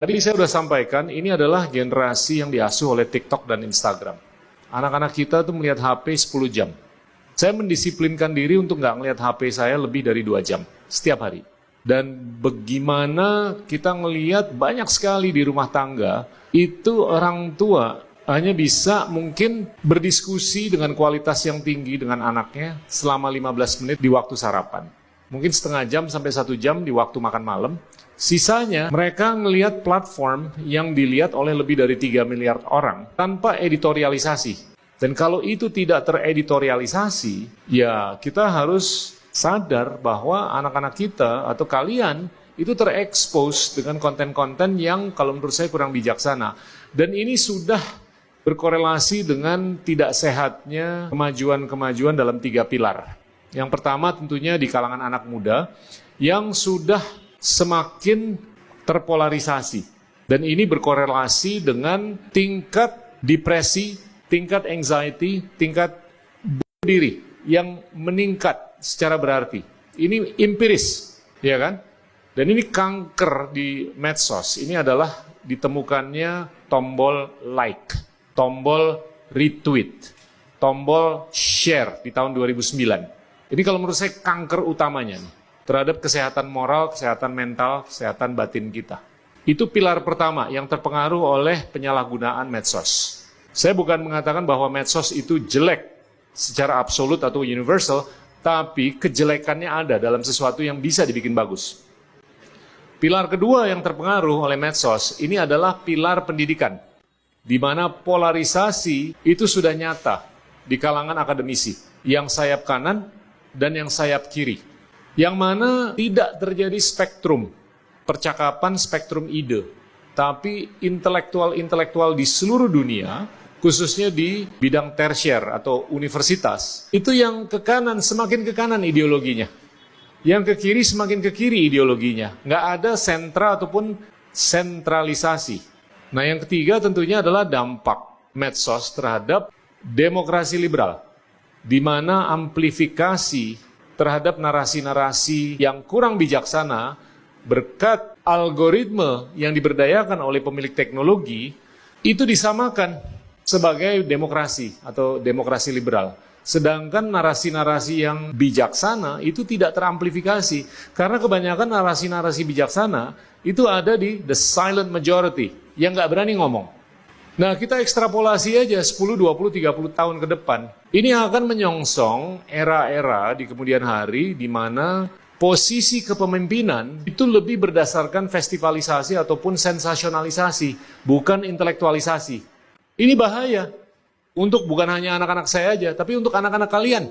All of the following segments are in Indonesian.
Tadi saya sudah sampaikan, ini adalah generasi yang diasuh oleh TikTok dan Instagram. Anak-anak kita tuh melihat HP 10 jam. Saya mendisiplinkan diri untuk nggak melihat HP saya lebih dari 2 jam setiap hari. Dan bagaimana kita ngelihat banyak sekali di rumah tangga, itu orang tua hanya bisa mungkin berdiskusi dengan kualitas yang tinggi dengan anaknya selama 15 menit di waktu sarapan. Mungkin setengah jam sampai 1 jam di waktu makan malam. Sisanya mereka ngelihat platform yang dilihat oleh lebih dari 3 miliar orang tanpa editorialisasi. Dan kalau itu tidak tereditorialisasi, ya kita harus sadar bahwa anak-anak kita atau kalian itu terekspos dengan konten-konten yang kalau menurut saya kurang bijaksana. Dan ini sudah berkorelasi dengan tidak sehatnya kemajuan-kemajuan dalam 3 pilar. Yang pertama tentunya di kalangan anak muda yang sudah semakin terpolarisasi. Dan ini berkorelasi dengan tingkat depresi, tingkat anxiety, tingkat bunuh diri yang meningkat secara berarti. Ini empiris, ya kan? Dan ini kanker di medsos. Ini adalah ditemukannya tombol like, tombol retweet, tombol share di tahun 2009. Ini kalau menurut saya kanker utamanya nih, terhadap kesehatan moral, kesehatan mental, kesehatan batin kita. Itu pilar pertama yang terpengaruh oleh penyalahgunaan medsos. Saya bukan mengatakan bahwa medsos itu jelek secara absolut atau universal, tapi kejelekannya ada dalam sesuatu yang bisa dibikin bagus. Pilar kedua yang terpengaruh oleh medsos, ini adalah pilar pendidikan, di mana polarisasi itu sudah nyata di kalangan akademisi, yang sayap kanan dan yang sayap kiri. Yang mana tidak terjadi spektrum percakapan, spektrum ide, tapi intelektual-intelektual di seluruh dunia, khususnya di bidang tersier atau universitas, itu yang ke kanan semakin ke kanan ideologinya, yang ke kiri semakin ke kiri ideologinya, nggak ada sentra ataupun sentralisasi. Nah yang ketiga tentunya adalah dampak medsos terhadap demokrasi liberal, di mana amplifikasi terhadap narasi-narasi yang kurang bijaksana berkat algoritma yang diberdayakan oleh pemilik teknologi itu disamakan sebagai demokrasi atau demokrasi liberal. Sedangkan narasi-narasi yang bijaksana itu tidak teramplifikasi karena kebanyakan narasi-narasi bijaksana itu ada di the silent majority yang nggak berani ngomong. Nah, kita ekstrapolasi aja 10, 20, 30 tahun ke depan. Ini akan menyongsong era-era di kemudian hari di mana posisi kepemimpinan itu lebih berdasarkan festivalisasi ataupun sensasionalisasi, bukan intelektualisasi. Ini bahaya untuk bukan hanya anak-anak saya aja, tapi untuk anak-anak kalian.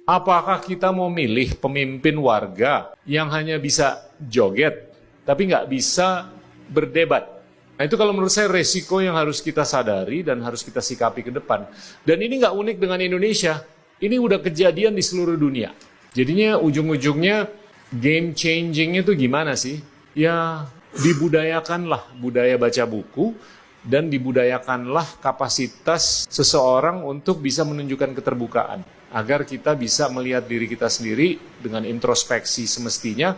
Apakah kita mau milih pemimpin warga yang hanya bisa joget, tapi nggak bisa berdebat? Nah itu kalau menurut saya resiko yang harus kita sadari dan harus kita sikapi ke depan. Dan ini nggak unik dengan Indonesia, ini udah kejadian di seluruh dunia. Jadinya ujung-ujungnya game changingnya itu gimana sih? Ya dibudayakanlah budaya baca buku dan dibudayakanlah kapasitas seseorang untuk bisa menunjukkan keterbukaan. Agar kita bisa melihat diri kita sendiri dengan introspeksi semestinya,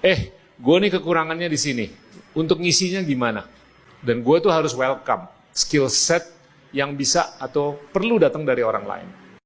gue nih kekurangannya di sini, untuk ngisinya gimana? Dan gue tuh harus welcome skill set yang bisa atau perlu datang dari orang lain.